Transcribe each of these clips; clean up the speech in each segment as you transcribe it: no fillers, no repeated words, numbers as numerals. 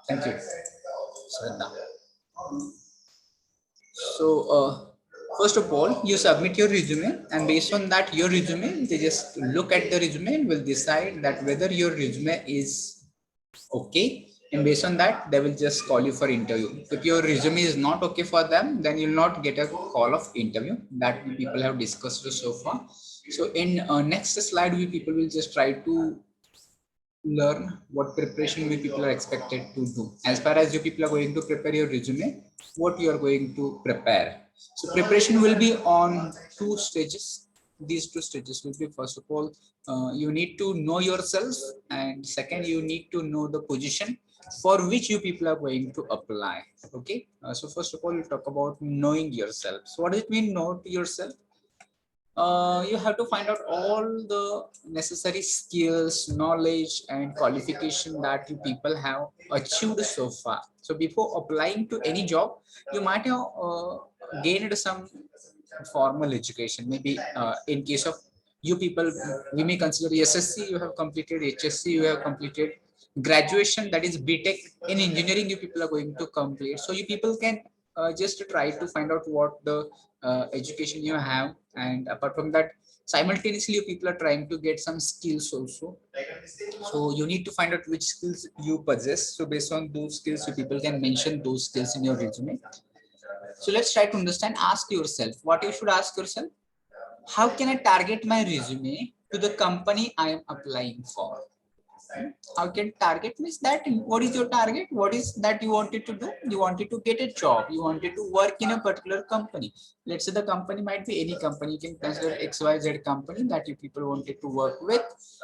Thank you, Shraddha. So, first of all, you submit your resume, and based on that, your resume, they just look at the resume and will decide that whether your resume is okay. And based on that, they will just call you for interview. If your resume is not okay for them, then you'll not get a call of interview. That people have discussed so far. So, in next slide, we people will just try to learn what preparation we people are expected to do. As far as you people are going to prepare your resume, what you are going to prepare. So preparation will be on two stages. These two stages will be, first of all, you need to know yourself, and second, you need to know the position for which you people are going to apply. Okay, so first of all, we'll talk about knowing yourself. So what does it mean, know yourself? You have to find out all the necessary skills, knowledge, and qualification that you people have achieved so far. So before applying to any job, you might have gained some formal education. Maybe in case of you people, we may consider SSC, you have completed HSC, you have completed graduation, that is BTech. In engineering, you people are going to complete. So you people can just try to find out what the education you have, and apart from that, simultaneously you people are trying to get some skills also. So you need to find out which skills you possess. So based on those skills, you people can mention those skills in your resume. So let's try to understand. Ask yourself what you should ask yourself: how can I target my resume to the company I am applying for? How can target means that what is your target? What is that you wanted to do? You wanted to get a job. You wanted to work in a particular company. Let's say the company might be any company. You can consider XYZ company that you people wanted to work with.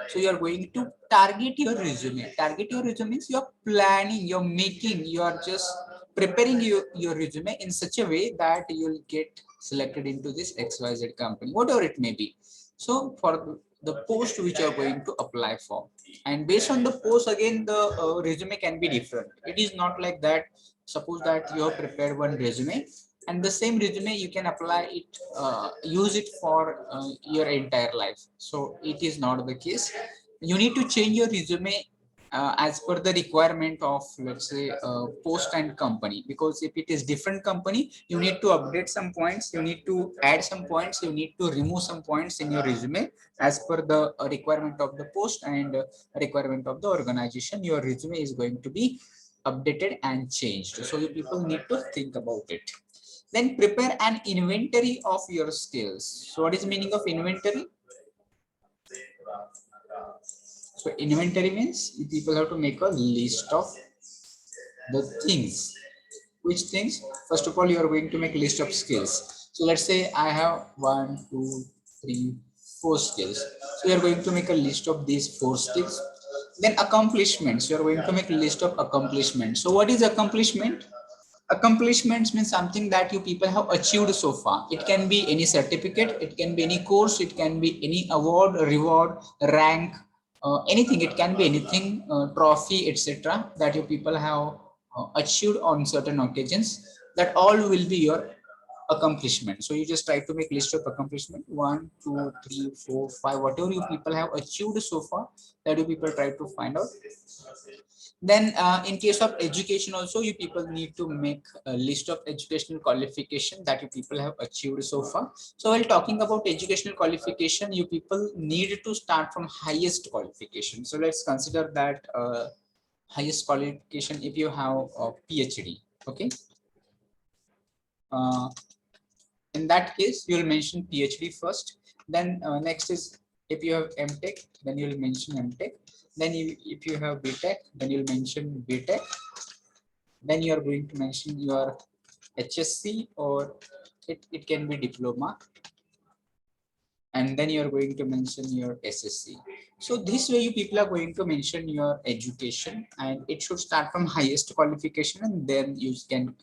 So you are going to target your resume. Target your resume means you're planning, you're making, you are just preparing your resume in such a way that you'll get selected into this XYZ company, whatever it may be. So for the post which you are going to apply for, and based on the post, again the resume can be different. It is not like that. Suppose that you have prepared one resume, and the same resume you can apply it, use it for your entire life. So it is not the case. You need to change your resume as per the requirement of, let's say, post and company, because if it is different company, you need to update some points, you need to add some points, you need to remove some points in your resume as per the requirement of the post and requirement of the organization. Your resume is going to be updated and changed. So you people need to think about it. Then prepare an inventory of your skills. So what is meaning of inventory? So inventory means you people have to make a list of the things. Which things? First of all, you are going to make a list of skills. So let's say I have 1, 2, 3, 4 skills. So you are going to make a list of these 4 skills. Then accomplishments. You are going to make a list of accomplishments. So what is accomplishment? Accomplishments means something that you people have achieved so far. It can be any certificate, it can be any course, it can be any award, reward, rank, anything. It can be anything, trophy, etc., that you people have achieved on certain occasions. That all will be your accomplishment. So you just try to make list of accomplishment: 1, 2, 3, 4, 5, whatever you people have achieved so far, that you people try to find out. Then in case of education also, you people need to make a list of educational qualification that you people have achieved so far. So while talking about educational qualification, you people need to start from highest qualification. So let's consider that highest qualification, if you have a PhD. Okay, uh, in that case you will mention PhD first. Then next is, if you have MTech, then you will mention MTech. Then if you have BTech, then you'll mention BTech. Then you are going to mention your HSC, or it can be diploma, and then you are going to mention your SSC. So this way you people are going to mention your education, and it should start from highest qualification, and then you can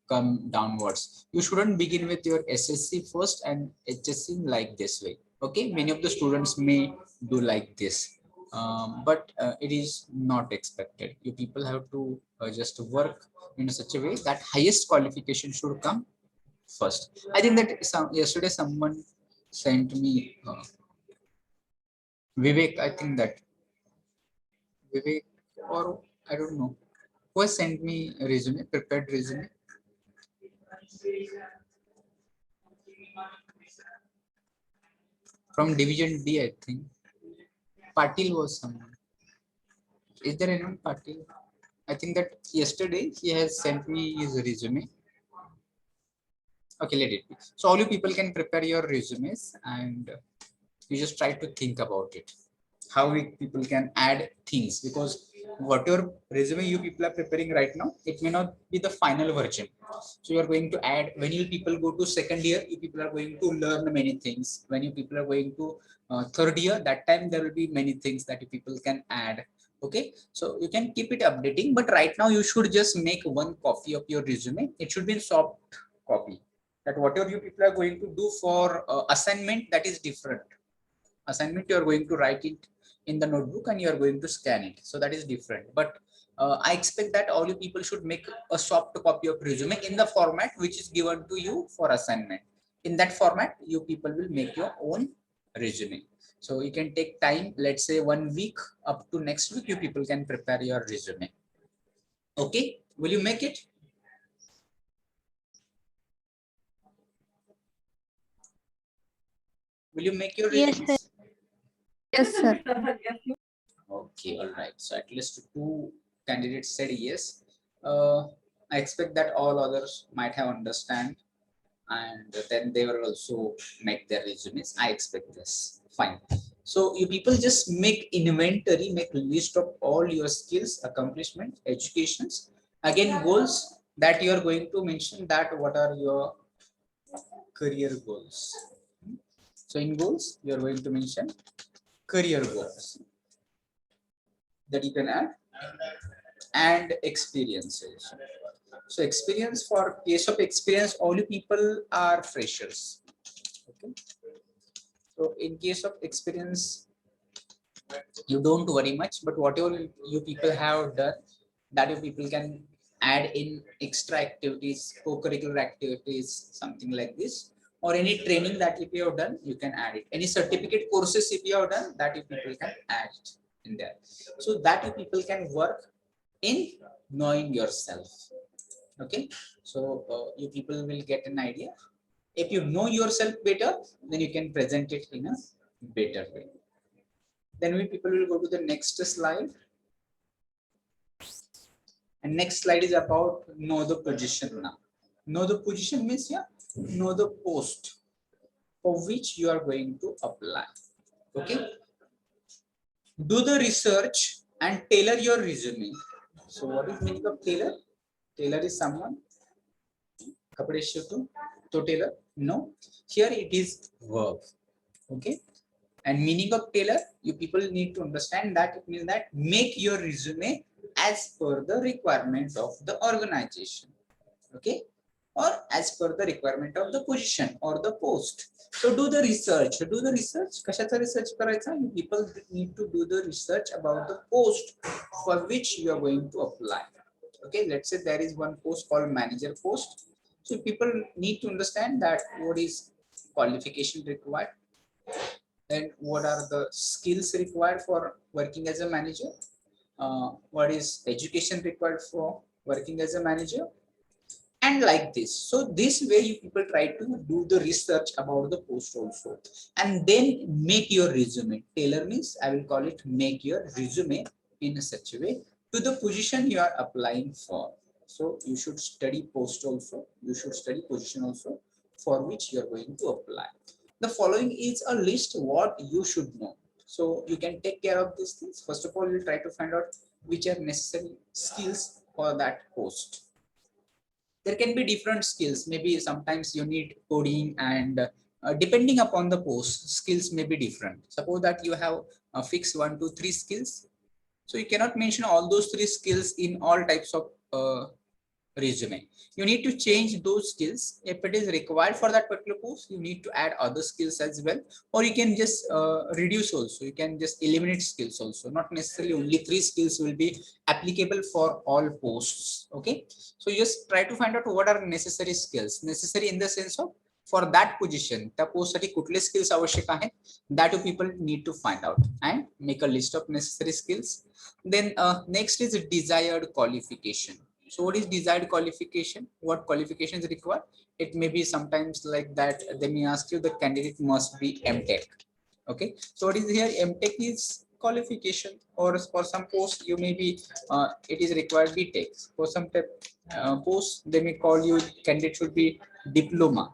come downwards. You shouldn't begin with your SSC first and HSC like this way. Okay, many of the students may do like this, but it is not expected. You people have to just work in such a way that highest qualification should come first. I think that yesterday someone sent me Vivek. I think that Vivek, or I don't know. Who has sent me a resume, prepared resume? From division D, I think. Patil was someone. Is there anyone Patil? I think that yesterday he has sent me his resume. Okay, let it be. So all you people can prepare your resumes and you just try to think about it. How people can add things, because whatever resume you people are preparing right now, it may not be the final version. So you are going to add, when you people go to second year, you people are going to learn many things. When you people are going to third year, that time there will be many things that you people can add. Okay, so you can keep it updating, but right now you should just make one copy of your resume. It should be in soft copy, that whatever you people are going to do for assignment, that is different. Assignment, you are going to write it in the notebook and you are going to scan it, so that is different. But I expect that all you people should make a soft copy of resume in the format which is given to you for assignment. In that format, you people will make your own resume. So you can take time, let's say 1 week up to next week, you people can prepare your resume. Okay, will you make it? Will you make your resume? Yes, sir. Okay, all right. So at least 2 candidates said yes. I expect that all others might have understand, and then they will also make their resumes. I expect this. Fine. So you people just make inventory, make a list of all your skills, accomplishments, educations. Again, goals that you are going to mention, that what are your career goals. So in goals, you are going to mention career goals that you can add, and experiences. So experience, for case of experience, all you people are freshers. Okay. So in case of experience, you don't worry much, but whatever you people have done, that you people can add in extra activities, co-curricular activities, something like this, or any training that if you have done, you can add it. Any certificate courses if you have done, that you people can add it in there. So that you people can work in knowing yourself. Okay, so you people will get an idea. If you know yourself better, then you can present it in a better way. Then we people will go to the next slide. And next slide is about know the position now. Know the position means, yeah, know the post for which you are going to apply. Okay. Do the research and tailor your resume. So what is meaning of tailor? Tailor is someone kapde shootu to tailor. No, here it is verb. Okay. And meaning of tailor, you people need to understand that it means that make your resume as per the requirement of the organization. Okay, or as per the requirement of the position or the post. So do the research. Do the research. कशाचा research करायचा? You people need to do the research about the post for which you are going to apply. Okay, let's say there is one post called manager post. So people need to understand that what is qualification required, then what are the skills required for working as a manager, what is education required for working as a manager, and like this. So this way you people try to do the research about the post also, and then make your resume. Tailor means, I will call it, make your resume in such a way to the position you are applying for. So you should study post also, you should study position also for which you are going to apply. The following is a list what you should know. So you can take care of these things. First of all, you'll try to find out which are necessary skills for that post. There can be different skills. Maybe sometimes you need coding, and depending upon the post, skills may be different. Suppose that you have fixed 1 2 3 skills, so you cannot mention all those 3 skills in all types of resume. You need to change those skills. If it is required for that particular post, you need to add other skills as well, or you can just reduce also. You can just eliminate skills also. Not necessarily only 3 skills will be applicable for all posts. Okay, so you just try to find out what are necessary skills. Necessary in the sense of for that position त्या post साठी कुठले skills आवश्यक आहेत that you people need to find out and make a list of necessary skills. Then next is desired qualification. So what is desired qualification? What qualifications required? It may be sometimes like that they may ask you the candidate must be MTech. Okay, so what is here? MTech is qualification, or for some post you may be it is required BTech. For some post they may call you candidate should be diploma,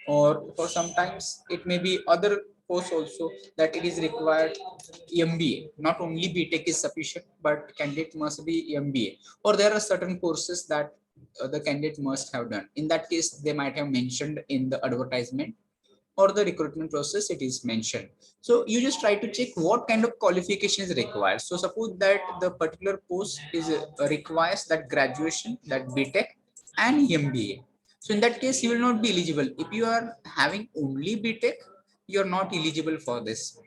or for sometimes it may be other posts also that it is required MBA. Not only BTech is sufficient, but candidate must be MBA, or there are certain courses that the candidate must have done. In that case, they might have mentioned in the advertisement or the recruitment process it is mentioned. So you just try to check what kind of qualification is required. So suppose that the particular post is requires that graduation, that BTech and MBA. So in that case, you will not be eligible. If you are having only BTech, you are not eligible for this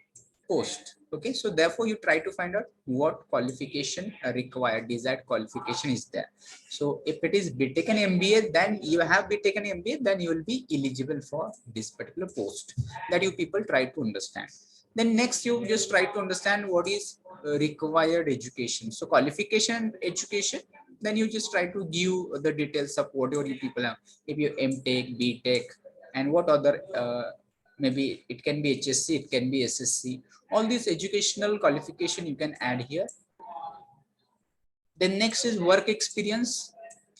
post. Okay, so therefore you try to find out what qualification required, desired qualification is there. So if it is BTech and MBA, then you have BTech and MBA, then you will be eligible for this particular post. That you people try to understand. Then next you just try to understand what is required education. So qualification education, then you just try to give the details of whatever you people have. If you MTech, BTech, and what other maybe it can be HSC, it can be SSC. All these educational qualification you can add here. Then next is work experience.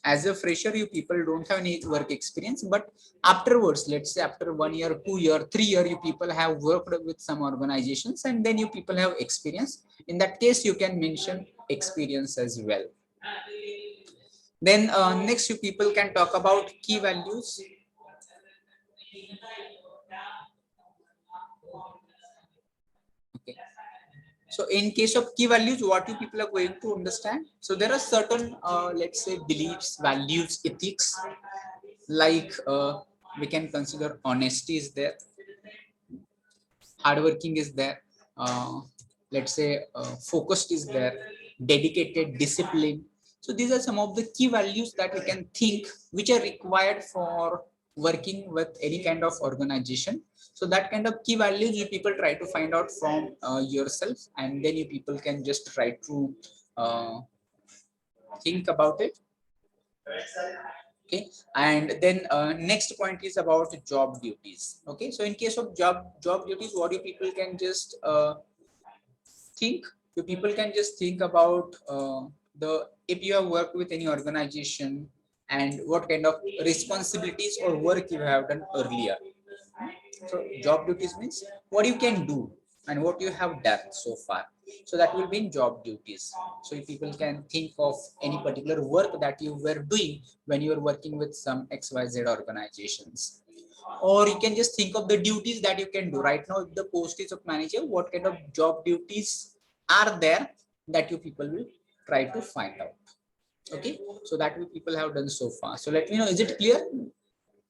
As a fresher, you people don't have any work experience, but afterwards, let's say after 1 year, 2 year, 3 year, you people have worked with some organizations, and then you people have experience. In that case, you can mention experience as well. Then next, you people can talk about key values. Okay. So in case of key values, what you people are going to understand? So there are certain, let's say, beliefs, values, ethics, like we can consider honesty is there, hardworking is there, let's say focused is there, dedicated, discipline. So these are some of the key values that we can think which are required for working with any kind of organization. So that kind of key values you people try to find out from yourself, and then you people can just try to think about it. Okay, and then next point is about job duties. Okay, so in case of job duties, what you people can just think, you people can just think about the if you have worked with any organization and what kind of responsibilities or work you have done earlier. So job duties means what you can do and what you have done so far. So that will be in job duties. So if people can think of any particular work that you were doing when you were working with some XYZ organizations. Or you can just think of the duties that you can do right now. If the post is of manager, what kind of job duties are there that you people will try to find out. Okay, so that people have done so far. So let me know, is it clear?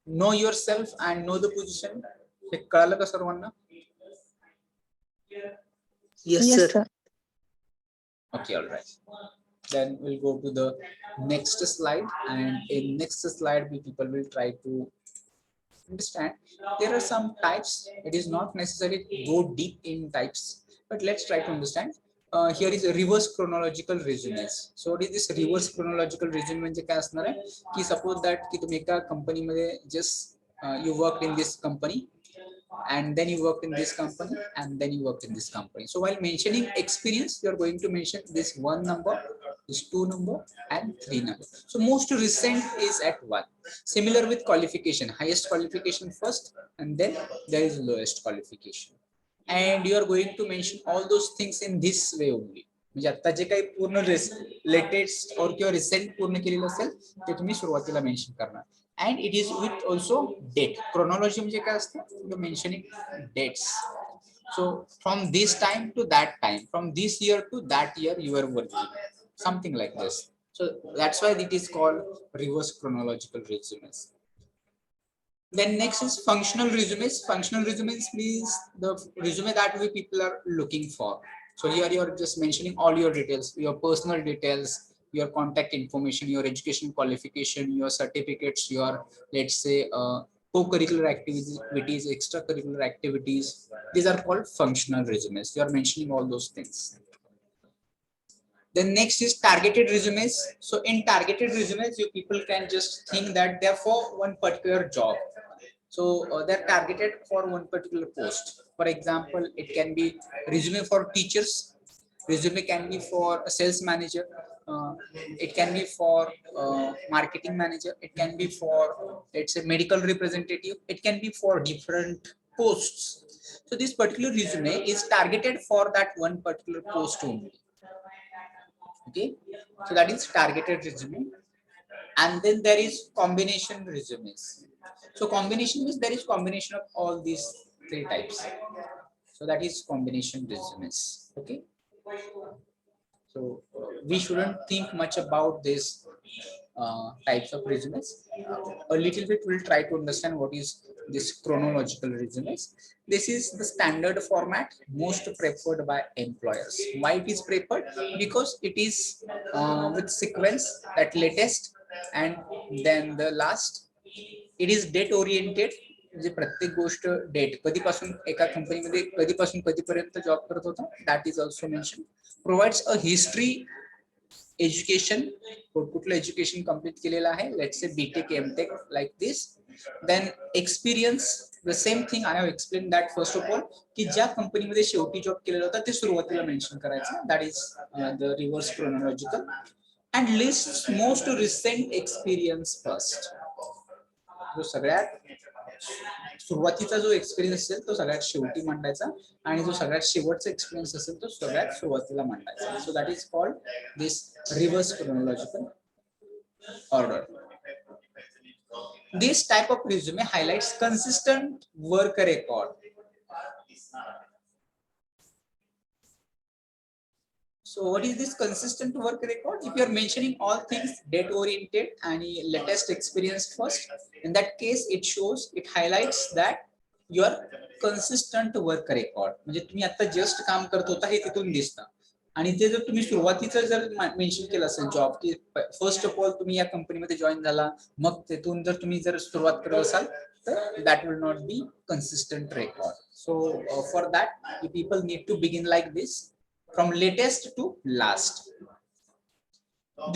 Know yourself and know the position. कळालं का सर्वांना? Yes, Yes, sir. sir. Okay, all right. Then we'll go to the next slide, and in next slide, we people will try to understand. There are some types. It is not necessary to go deep in types, but let's try to understand. Here is a reverse chronological resumes. So what is this reverse chronological resume? म्हणजे काय असणार आहे की suppose that की तुम्ही एका कंपनीमध्ये just you worked in this company, and then you worked in this company, and then you worked in this company. So while mentioning experience, you are going to mention this 1 number, this 2 number, and 3 number. So most recent is at 1. Similar with qualification, highest qualification first, and then there is lowest qualification. And you are going to mention all those things in this way only. म्हणजे आता जे काही पूर्ण latest और किंवा recent पूर्ण केलेलं असेल ते तुम्ही सुरुवातीला मेन्शन करणार. And it is with also date. Chronology म्हणजे काय असतं? You're mentioning dates. So from this time to that time, from this year to that year you are working, something like this. So that's why it is called reverse chronological resumes. Then next is functional resumes. Functional resumes means the resume that we people are looking for. So here you are just mentioning all your details, your personal details, your contact information, your education qualification, your certificates, your, let's say, co-curricular activities, extracurricular activities. These are called functional resumes. You are mentioning all those things. Then next is targeted resumes. So in targeted resumes, you people can just think that they're for one particular job. So they're targeted for one particular post. For example, it can be resume for teachers. Resume can be for a sales manager. It can be for marketing manager. It can be for, let's say, medical representative. It can be for different posts. So this particular resume is targeted for that one particular post only. Okay, so that is targeted resume. And then there is combination resumes. So combination means there is combination of all these three types. So that is combination resumes. Okay, so we shouldn't think much about this types of resumes. A little bit we'll try to understand what is this chronological resumes. This is the standard format most preferred by employers. Why it is preferred? Because it is with sequence, that latest and then the last. It is date oriented. म्हणजे प्रत्येक गोष्ट date कधीपासून एका कंपनीमध्ये कधीपासून कधीपर्यंत job करत होता, that is also mention. Provides a history, education, कुठलं एज्युकेशन कंप्लीट केलेलं आहे, let's say BTech MTech like this. Then experience, the same thing I have explain that first of all, की ज्या कंपनीमध्ये शेवटी जॉब केलेला होता ते सुरुवातीला मेन्शन करायचं, that is the reverse chronological. And list most recent experience first. जो सगळ्यात सुरुवातीचा जो एक्सपिरियन्स असेल तो सगळ्यात शेवटी मांडायचा आणि जो सगळ्यात शेवटचा एक्सपिरियन्स असेल तो सगळ्यात सुरुवातीला मांडायचा. So that is called this reverse chronological order. This type of resume highlights consistent work record. So what is this consistent work record? If you are mentioning all things date oriented and latest experience first, in that case it shows, it highlights that your consistent work record. म्हणजे तुम्ही आता just काम करत होता हे तिथून दिसतं. आणि ते जर तुम्ही सुरुवातीचं जर मेन्शन केलं असेल जॉब, की फर्स्ट ऑफ ऑल तुम्ही या कंपनीमध्ये जॉईन झाला, मग तिथून जर तुम्ही जर सुरुवात करत असाल तर that will not be consistent record. So for that you people need to begin like this, from latest to last.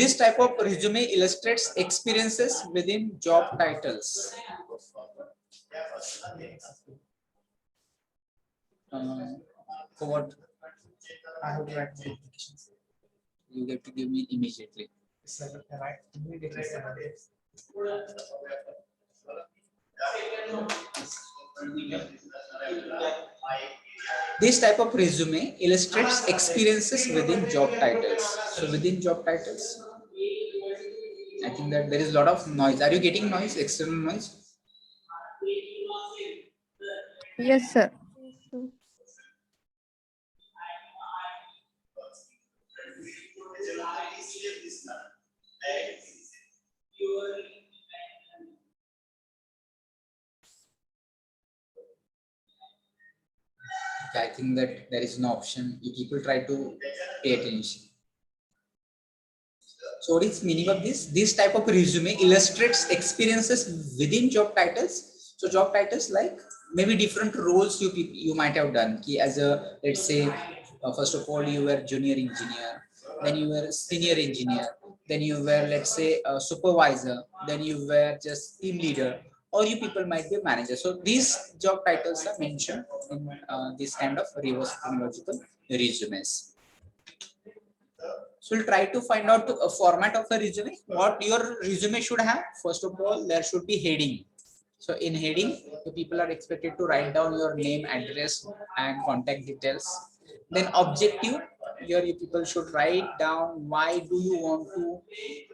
This type of resume illustrates experiences within job titles. For what? I have to write the applications. You have to give me immediately. This type of resume illustrates experiences within job titles. So within job titles, I think that there is a lot of noise. Are you getting noise, external noise? Yes, sir. I think that there is no option. You people try to pay attention. So what is meaning of this? This type of resume illustrates experiences within job titles. So job titles like maybe different roles you might have done. As a, let's say, first of all you were junior engineer, then you were senior engineer, then you were, let's say, a supervisor, then you were just team leader, or you people might be a manager. So these job titles are mentioned in this kind of reverse chronological resumes. So we'll try to find out a format of a resume. What your resume should have? First of all, there should be heading. So in heading, the people are expected to write down your name, address, and contact details. Then objective, here you people should write down why do you want to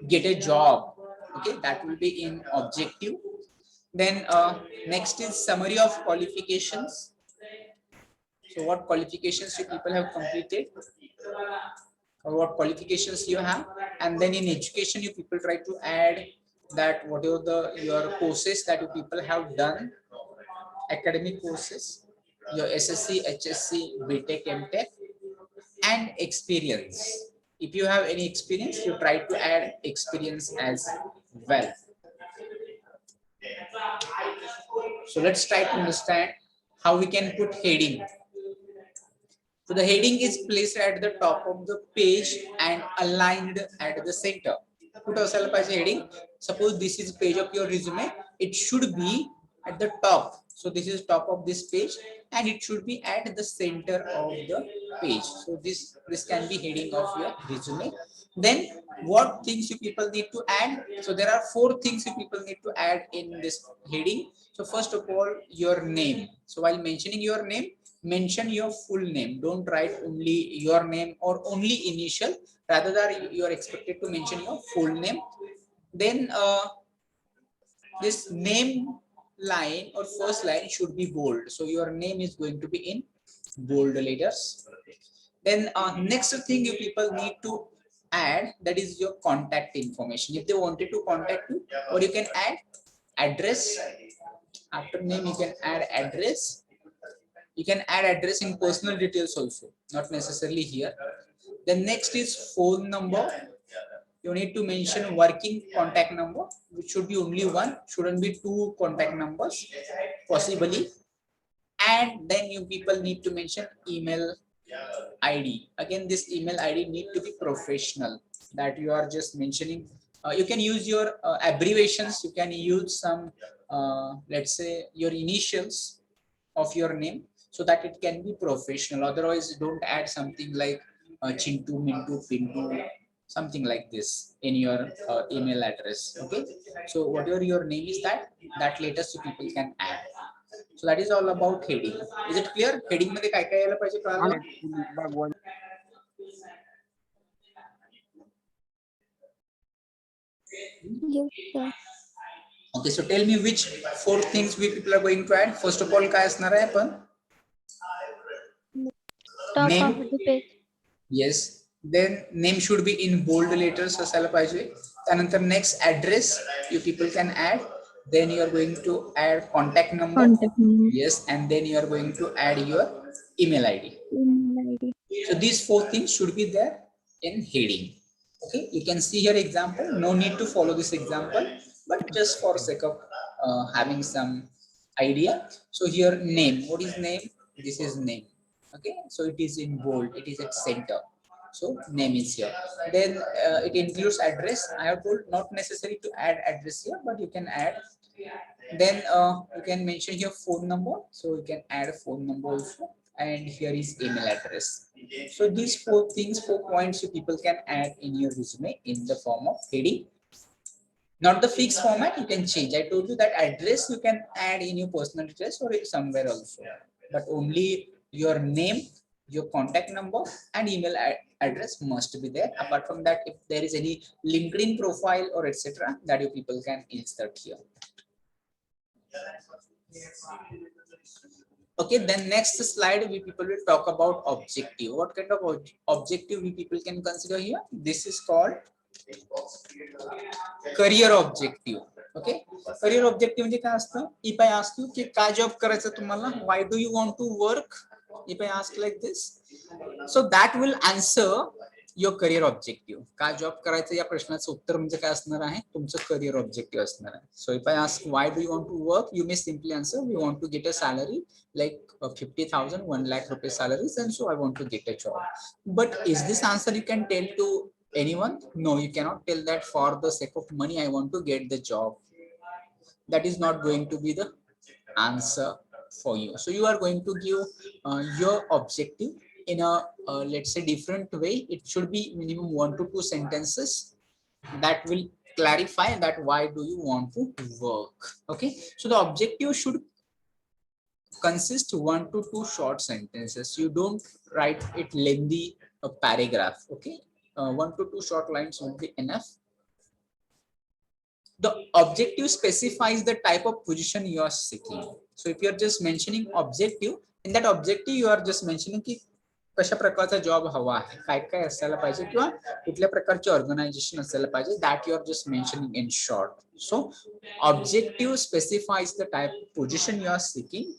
get a job. Okay, that will be in objective. Then next is summary of qualifications. So what qualifications you people have completed, or what qualifications you have. And then in education, you people try to add that whatever your courses that you people have done, academic courses, your SSC, HSC, BTech, MTech, and experience. If you have any experience, you try to add experience as well. So let's try to understand how we can put heading. So the heading is placed at the top of the page and aligned at the center. Put ourselves as heading. Suppose this is page of your resume. It should be at the top. So this is top of this page and it should be at the center of the page. So this can be heading of your resume. Then what things you people need to add? So there are 4 things you people need to add in this heading. So first of all, your name. So while mentioning your name, mention your full name. Don't write only your name or only initial. Rather than you are expected to mention your full name. Then this name line or first line should be bold. So your name is going to be in bold letters. Then next thing you people need to add, that is your contact information. If they wanted to contact you, or you can add address. After name you can add address. You can add address in personal details also, not necessarily here. The next is phone number. You need to mention working contact number, which should be only one, shouldn't be 2 contact numbers, possibly. And then you people need to mention email ID. Again, this email ID need to be professional, that you are just mentioning. You can use your abbreviations. You can use some, let's say, your initials of your name, so that it can be professional. Otherwise, don't add something like Chintu, Mintu, Pintu, something like this in your email address. Okay. So whatever your name is, that latest people can add. So that is all about heading. Is it clear? Heading मध्ये काय काय यायला पाहिजे कळालं? Yes, sir. Okay, so tell me which 4 things we people are going to add. First of all, काय असणार आहे पण? Top Name. of the page. Yes. Then name should be in bold letters असायला पाहिजे. त्यानंतर next address you people can add. Then you are going to add contact number. Contact number. Yes, and then you are going to add your email ID. Email ID. So these 4 things should be there in heading. Okay, you can see here example. No need to follow this example, but just for sake of having some idea. So here name. What is name? This is name. Okay, so it is in bold. It is at center. So name is here. Then it includes address. I have told not necessary to add address here, but you can add. Then you can mention here phone number. So you can add a phone number also. And here is email address. So these 4 things, 4 points you people can add in your resume in the form of heading. Not the fixed format, you can change. I told you that address you can add in your personal address or somewhere also, but only your name, your contact number and email address must be there. Apart from that, if there is any LinkedIn profile or etc., that you people can insert here. Okay, then next slide we people will talk about objective. What kind of objective we people can consider here? This is called career objective. Okay, career objective म्हणजे काय असतं? If I ask you की काय job करायचं तुम्हाला, why do you want to work? If I ask like this, so that will answer your career objective. काय job करायचं या प्रश्नाचं उत्तर म्हणजे काय असणार आहे? तुमचं career objective असणार आहे. So if I ask why do you want to work, you may simply answer we want to get a salary like 50,000, 1 lakh rupees salaries, and so I want to get a job. But is this answer you can tell to anyone? No, you cannot tell that for the sake of money I want to get the job. That is not going to be the answer for you. So you are going to give your objective in a let's say different way. It should be minimum 1 to 2 sentences that will clarify that why do you want to work. Okay, so the objective should consist 1 to 2 short sentences. You don't write it lengthy a paragraph. Okay, 1 to 2 short lines will be enough. The objective specifies the type of position you are seeking. So if you are just mentioning objective, in that objective you are just mentioning की कशा प्रकारचा job हवा आहे, काय काय असायला पाहिजे किंवा कुठल्या प्रकारचे ऑर्गनायझेशन असायला पाहिजे, that you are just mentioning in short. So objective specifies the type of position you are seeking.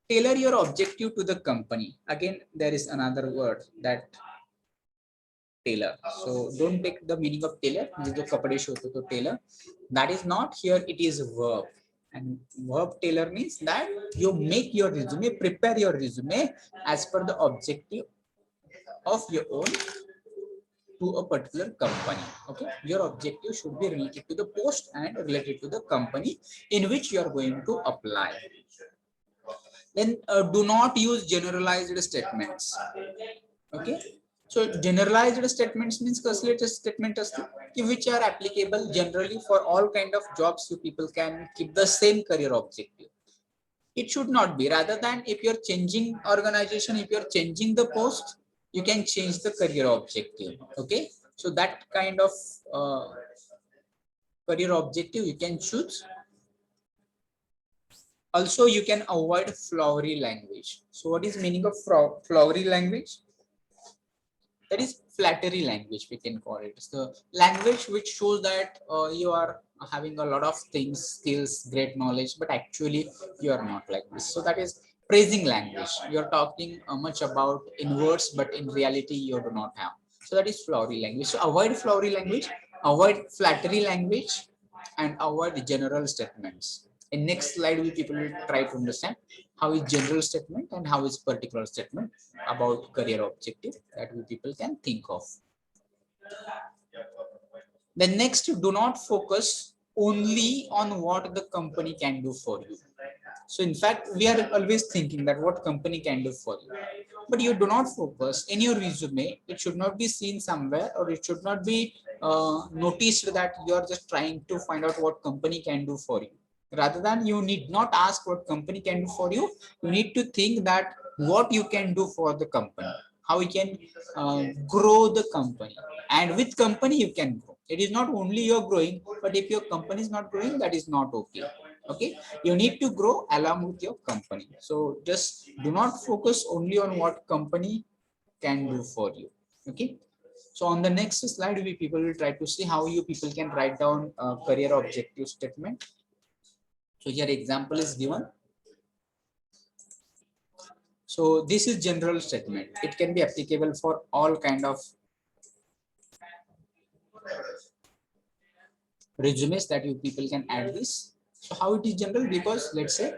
Tailor your objective to the company. Again, there is another word, that tailor. So don't take the meaning of tailor, जो कपडे शिवतो तो tailor. That is not here. It is verb. And verb tailor means that you make your resume, prepare your resume as per the objective of your own to a particular company. Okay, your objective should be related to the post and related to the company in which you are going to apply. Then do not use generalized statements. Okay, so generalized statements means कसले statement असते की which are applicable generally for all kind of jobs. You people can keep the same career objective. It should not be. Rather than if you're changing organization, if you're changing the post, you can change the career objective. Okay, so that kind of career objective you can choose. Also, you can avoid flowery language. So what is meaning of flowery language? That is flattery language, we can call it. It's the language which shows that you are having a lot of things, skills, great knowledge, but actually you are not like this. So that is praising language. You're talking much about in words, but in reality you do not have. So that is flowery language. So avoid flowery language, avoid flattery language, and avoid general statements. In next slide, we people will try to understand how is general statement and how is particular statement about career objective that we people can think of. Then next, do not focus only on what the company can do for you. So in fact, we are always thinking that what company can do for you, but you do not focus in your resume. It should not be seen somewhere, or it should not be noticed that you are just trying to find out what company can do for you. Rather than, you need not ask what company can do for you. You need to think that what you can do for the company, how you can grow the company, and with company you can grow. It is not only you're growing, but if your company is not growing, that is not okay. Okay, you need to grow along with your company. So just do not focus only on what company can do for you. Okay, so on the next slide, we people will try to see how you people can write down a career objective statement. So here example is given. So this is general statement. It can be applicable for all kind of resumes that you people can add this. So how it is general? Because let's say,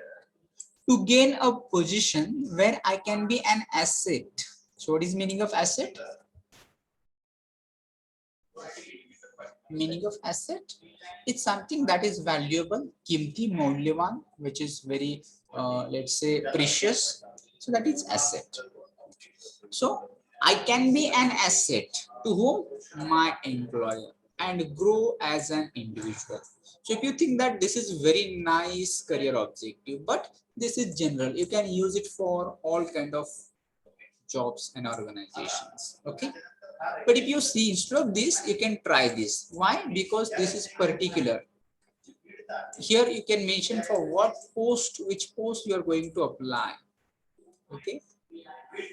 to gain a position where I can be an asset. So what is meaning of asset? Meaning of asset, it's something that is valuable, kimti, maulyavan, which is very let's say precious. So that is asset. So I can be an asset to whom? My employer, and grow as an individual. So if you think that this is very nice career objective, but this is general, you can use it for all kind of jobs and organizations. Okay, but if you see, instead of this, you can try this. Why? Because this is particular. Here you can mention for what post, which post you are going to apply. Okay,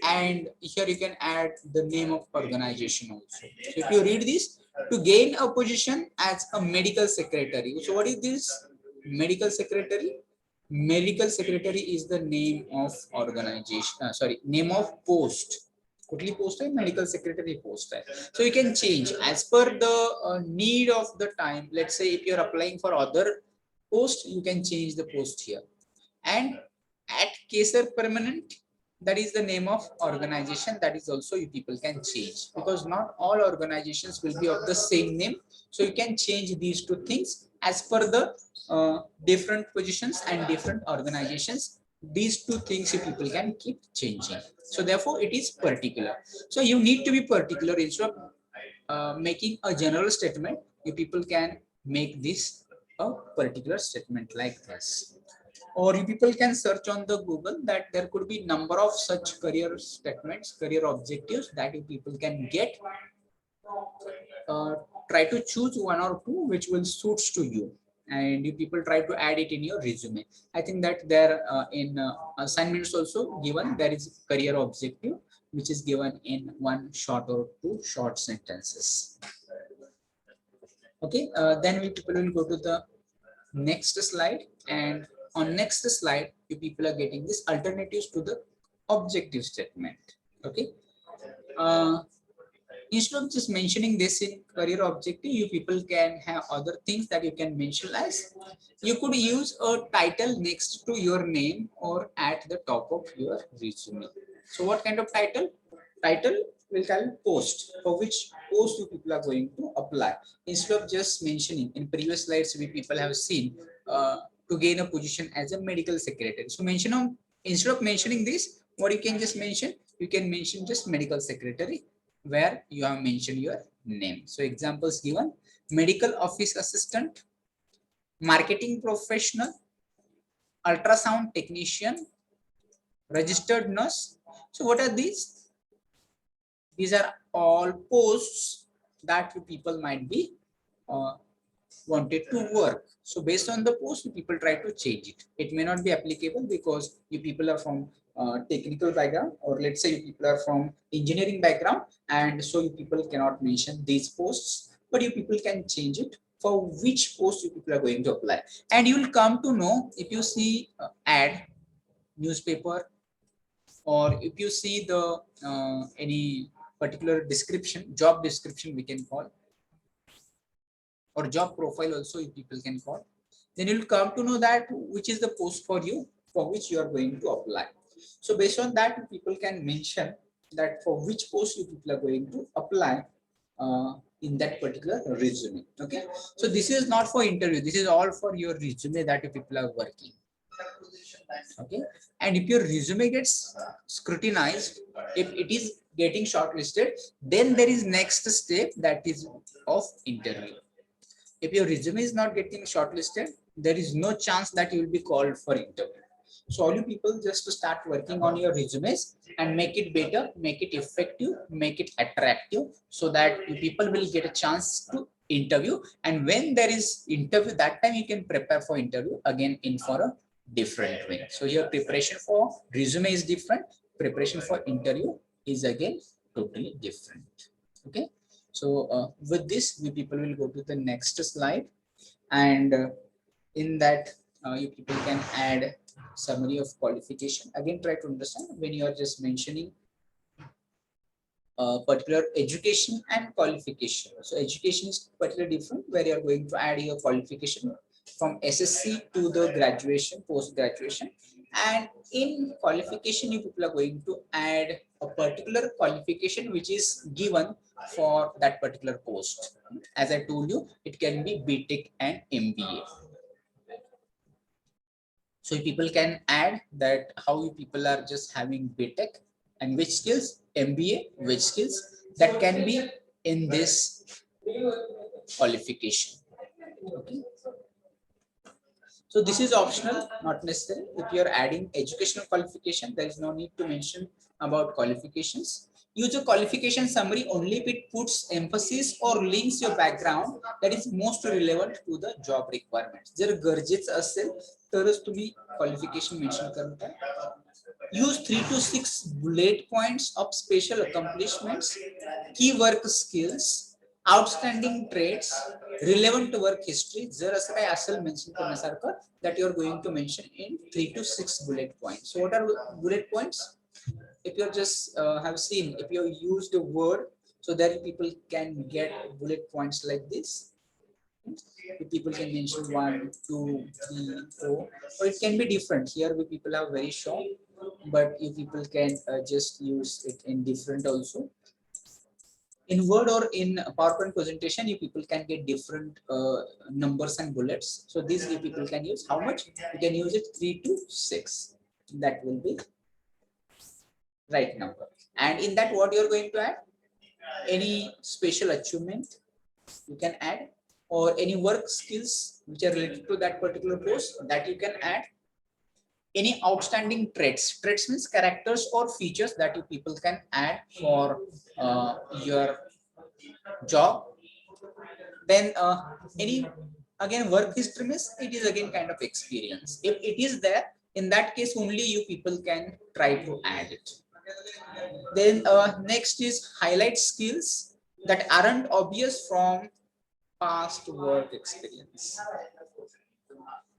and here you can add the name of organization also. So if you read this, to gain a position as a medical secretary. So what is this? Medical secretary. Medical secretary is the name of organization. Sorry, name of post. कुठली post है? Medical secretary post है. So you can change as per the need of the time. Let's say if you're applying for other post, you can change the post here. And at Kesar Permanent, that is the name of organization. That is also you people can change, because not all organizations will be of the same name. So you can change these two things as per the different positions and different organizations. These two things you people can keep changing. So therefore it is particular. So you need to be particular. Instead of making a general statement, you people can make this a particular statement like this. Or you people can search on the Google that there could be number of such career statements, career objectives that you people can get. Try to choose one or two which will suits to you, and you people try to add it in your resume. I think that there in assignments also given, there is career objective which is given in one short or two short sentences. Okay, then we people will go to the next slide, and on next slide you people are getting this alternatives to the objective statement. Okay, Instead of just mentioning this in career objective, you people can have other things that you can mention as you could use a title next to your name or at the top of your resume. So what kind of title? Title will tell post, for which post you people are going to apply. Instead of just mentioning in previous slides, we people have seen to gain a position as a medical secretary. So mention on, instead of mentioning this, what you can just mention, you can mention just medical secretary where you have mentioned your name. So examples given: medical office assistant, marketing professional, ultrasound technician, registered nurse. So what are these? These are all posts that you people might be uh, wanted to work. So based on the post, you people try to change it. It may not be applicable because you people are from technical background, or let's say you people are from engineering background, and so you people cannot mention these posts, but you people can change it for which post you people are going to apply. And you will come to know if you see ad, newspaper, or if you see the any particular description, job description we can call, or job profile also if people can call, then you'll come to know that which is the post for you for which you are going to apply. So based on that, people can mention that for which post you people are going to apply in that particular resume. Okay, so this is not for interview, this is all for your resume that you people are working. Okay, and if your resume gets scrutinized, if it is getting shortlisted, then there is next step, that is of interview. If your resume is not getting shortlisted, there is no chance that you will be called for interview. So all you people just to start working on your resumes and make it better, make it effective, make it attractive, so that you people will get a chance to interview. And when there is interview, that time you can prepare for interview again in for a different way. So your preparation for resume is different, preparation for interview is again totally different. Okay. So with this, we people will go to the next slide, and in that you people can add summary of qualification. Again, try to understand when you are just mentioning particular education and qualification. So education is particularly different, where you are going to add your qualification from SSC to the graduation, post graduation, and in qualification you people are going to add a particular qualification which is given for that particular post. As I told you, it can be BTech and MBA. So people can add that how you people are just having BTech and which skills, MBA, which skills, that can be in this qualification. Okay. So this is optional, not necessary. If you are adding educational qualification, there is no need to mention about qualifications. Use a qualification summary only if it puts emphasis or links your background that is most relevant to the job requirements. जर गरजेचं असेल तरच तुम्ही qualification mention करता. Use 3 to 6 bullet points of special accomplishments, key work skills, outstanding traits, relevant work history. जर असं काही असेल मेन्शन करण्यासारखं, that you are going to mention in 3 to 6 bullet points. So what are bullet points? If you just have seen, if you use the word, so that people can get bullet points like this. If people can mention 1, 2, 3, 4, or it can be different. Here we people are very short, but you people can just use it in different also. In Word or in PowerPoint presentation, you people can get different numbers and bullets. So these you people can use how much? You can use it 3 to 6. That will be right number. And in that, what you're going to add? Any special achievement you can add, or any work skills which are related to that particular post that you can add. Any outstanding traits. Traits means characters or features that you people can add for your job. Then any, again, work history means it is again kind of experience. If it is there, in that case only you people can try to add it. Then next is highlight skills that aren't obvious from past work experience.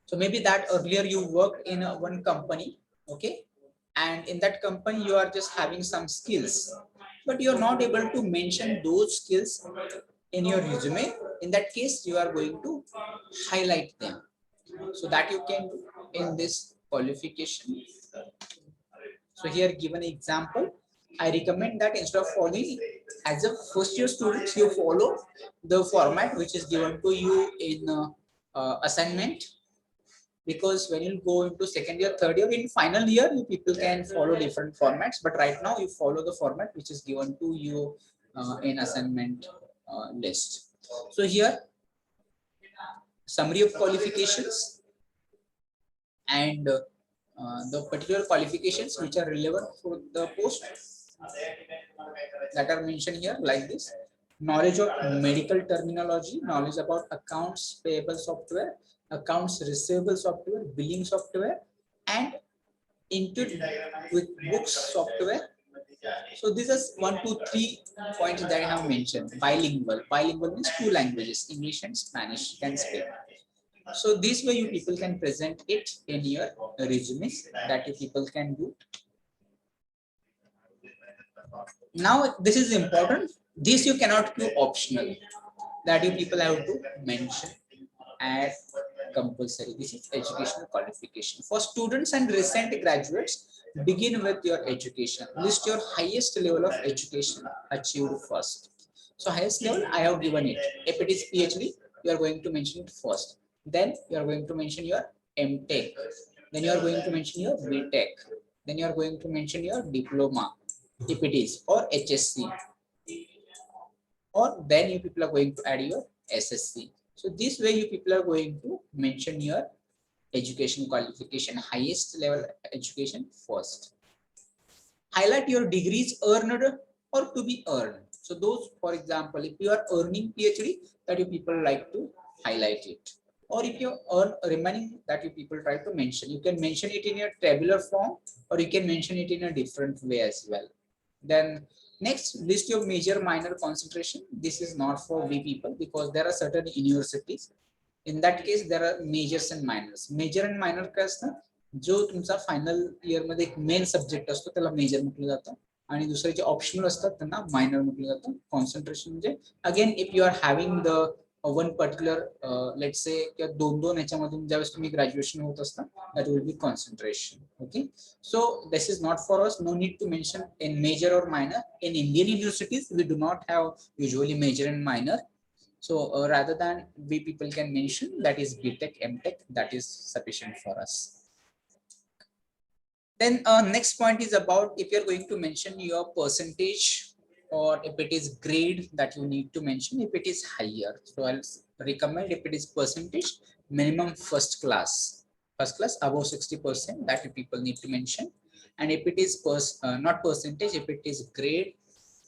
So maybe that earlier you worked in one company, okay, and in that company you are just having some skills but you're not able to mention those skills in your resume. In that case, you are going to highlight them. So that you can do in this qualification. So here given an example, I recommend that instead of following as a first year students, you follow the format which is given to you in assignment, because when you go into second year, third year, in final year, you people can follow different formats, but right now you follow the format which is given to you in assignment list. So here summary of qualifications and the particular qualifications which are relevant for the post that are mentioned here, like this: knowledge of medical terminology, knowledge about accounts payable software, accounts receivable software, billing software, and into QuickBooks software. So these are 1, 2, 3 points that I have mentioned. Bilingual. Bilingual means two languages, English and Spanish, can speak. So this way you people can present it in your resumes that you people can do. Now this is important. This you cannot do optional. That you people have to mention as compulsory. This is educational qualification. For students and recent graduates, begin with your education. List your highest level of education achieved first. So highest level, I have given it. If it is PhD, you are going to mention it first. Then you are going to mention your MTech. Then you are going to mention your BTech. Then you are going to mention your diploma, if it is, or HSC. Or then you people are going to add your SSC. So this way you people are going to mention your education qualification, highest level education first. Highlight your degrees earned or to be earned. So those, for example, if you are earning PhD, that you people like to highlight it. Or if you earn remaining, that you people try to mention. You can mention it in a tabular form, or you can mention it in a different way as well. Then next, list your major minor concentration. This is not for we people, because there are certain universities. In that case, there are majors and minors. Major and minor काय असतं, जो तुमचा final year मध्ये एक main subject असतो त्याला major म्हटलं जातं, आणि दुसरे जे ऑप्शनल असतात त्यांना मायनर म्हटलं जातं. कॉन्सन्ट्रेशन म्हणजे again if you are having the one particular let's say किंवा दोन दोन ह्याच्यामधून ज्यावेळेस तुम्ही ग्रॅज्युएशन होत असता, that will be concentration. Okay, so this is not for us. No need to mention in major or minor. In Indian universities, we do not have usually major and minor. So rather than we people can mention that is BTech, MTech, that is sufficient for us. Then next point is about if you're going to mention your percentage, or if it is grade that you need to mention if it is higher. So I'll recommend if it is percentage, minimum first class above 60%, that you people need to mention. And if it is not percentage, if it is grade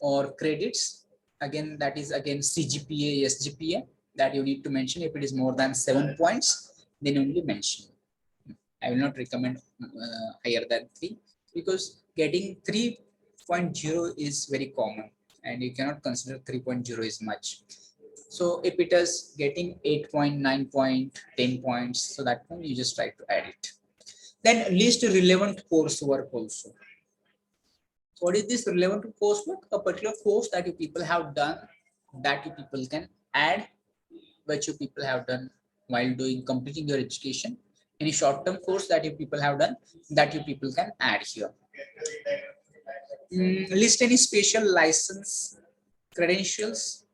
or credits, again that is again CGPA, SGPA, that you need to mention. If it is more than 7 points, then only mention. I will not recommend higher than 3, because getting 3.0 is very common and you cannot consider 3.0 is much. So if it is getting 8.9 point, 10 points, so that one you just try to add it. Then list relevant coursework also. So what is this relevant coursework? A particular course that you people have done, that you people can add, which you people have done while doing completing your education. Any short-term course that you people have done, that you people can add here. List any special license credentials.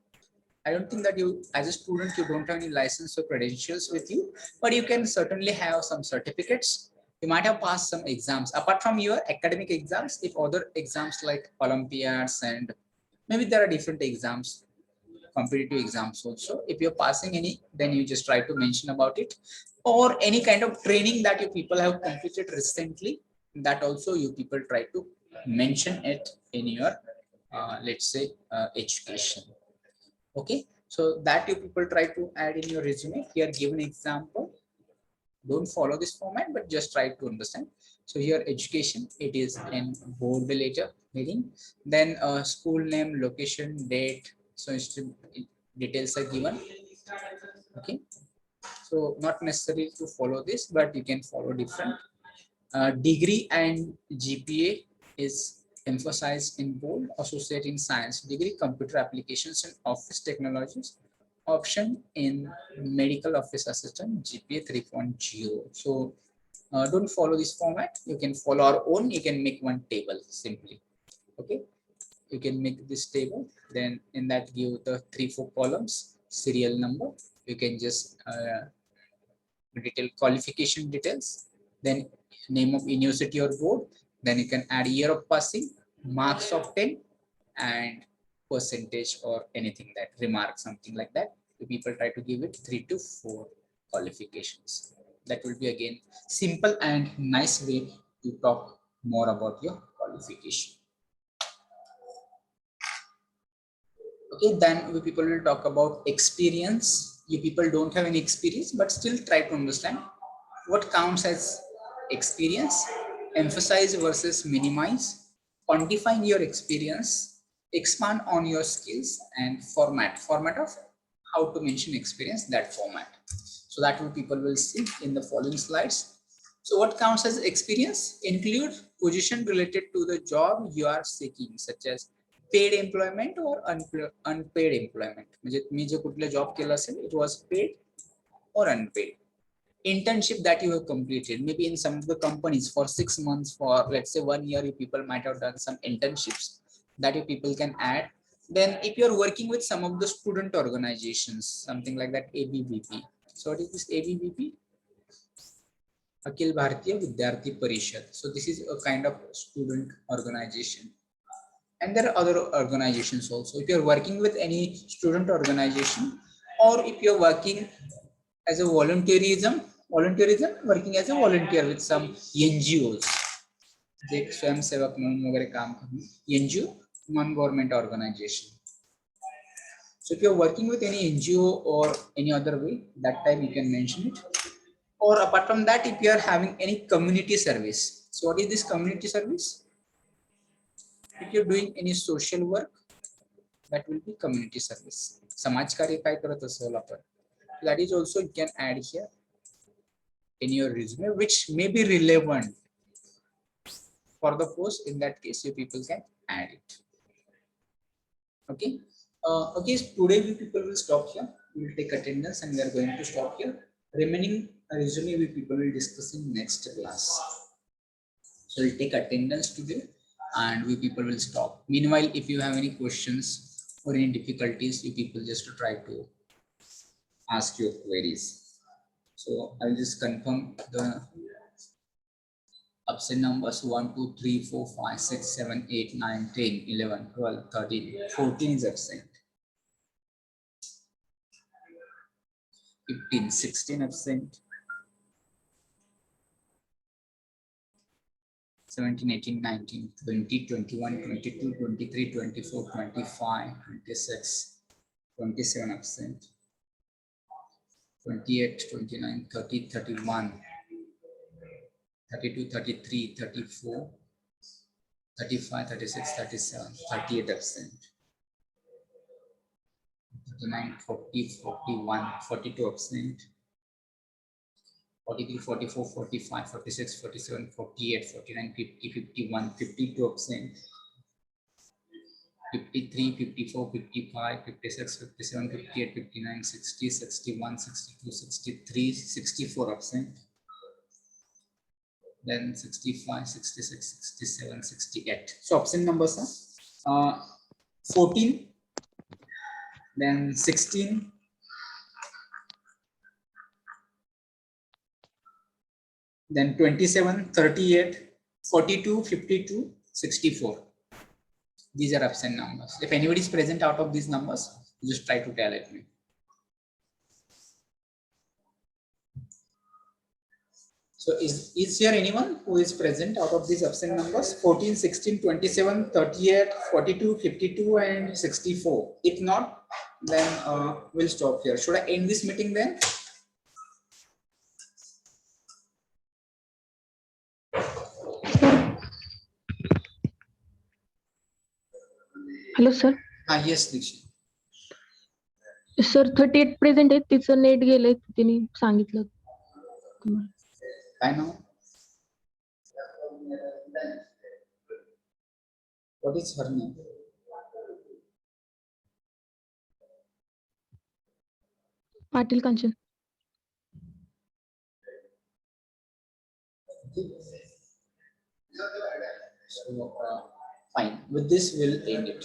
I don't think that you, as a student, you don't have any license or credentials with you, but you can certainly have some certificates. You might have passed some exams apart from your academic exams. If other exams like Olympiads, and maybe there are different exams, competitive exams also, if you're passing any, then you just try to mention about it. Or any kind of training that you people have completed recently, that also you people try to mention it in your let's say education. Okay, so that you people try to add in your resume. Here given example, don't follow this format, but just try to understand. So here education, it is in bold letter heading, then school name, location, date, so details are given. Okay, so not necessary to follow this, but you can follow different. Degree and GPA is emphasize in bold, associate in science degree, computer applications and office technologies, option in medical office assistant, GPA 3.0. So don't follow this format. You can follow our own. You can make one table simply. Okay, you can make this table. Then in that give the 3-4 columns, serial number. You can just detail qualification details. Then name of university or board. Then you can add year of passing, marks of 10, and percentage or anything that remark something like that. The people try to give it 3 to 4 qualifications. That will be again simple and nice way to talk more about your qualification. Okay, then we people will talk about experience. You people don't have any experience, but still try to understand what counts as experience, emphasize versus minimize, quantifying your experience, expand on your skills, and format of how to mention experience, that format. So that will people will see in the following slides. So what counts as experience? Include position related to the job you are seeking, such as paid employment or unpaid employment. म्हणजे मी जो कुठला job केला असेल, it was paid or unpaid. Internship that you have completed, maybe in some of the companies for 6 months, for let's say 1 year, you people might have done some internships that you people can add. Then if you're working with some of the student organizations, something like that, ABVP. So what is this ABVP? Akhil Bharatiya Vidyarthi Parishad. So this is a kind of student organization. And there are other organizations also. If you're working with any student organization, or if you're working as a volunteerism, working as a volunteer with some NGOs, NGO, non-government organization. So if you're working with any NGO or any other way, that time you can mention it. Or apart from that, if you are having any community service. So what is this community service? If you're doing any social work, that will be community service. Samaj karya काय करत असेल आपण, that is also you can add here in your resume, which may be relevant for the post. In that case, you people can add it. Okay. Okay. Today we people will stop here. We will take attendance and we are going to stop here. Remaining resume we people will discuss in next class. So we'll take attendance today and we people will stop. Meanwhile, if you have any questions or any difficulties, you people just try to ask your queries. So I'll just confirm the absent numbers. 1, 2, 3, 4, 5, 6, 7, 8, 9, 10, 11, 12, 13, 14 is absent. 15, 16 absent. 17, 18, 19, 20, 21, 22, 23, 24, 25, 26, 27 absent. 28, 29, 30, 31, 32, 33, 34, 35, 36, 37, 38 absent. 39, 40, 41, 42 absent. 43, 44, 45, 46, 47, 48, 49, 50, 51, 52 absent. 53, 54, 55, 56, 57, 58, 59, 60, 61, 62, 63, 64 absent. Then 65, 66, 67, 68. So absent numbers are 14, then 16, then 27, 38, 42, 52, 64. These are absent numbers. If anybody is present out of these numbers, just try to tell it me. So is there anyone who is present out of these absent numbers? 14, 16, 27, 38, 42, 52, and 64. If not, then we'll stop here. Should I end this meeting then? Hello sir. Yes, Dikshit. Sir 38 present आहेत, तिचं net गेलंय, तिने सांगितलं तुम्हाला. काय नाव? What is her name? Patil Kanchan. Okay. So, fine. With this, we'll end it.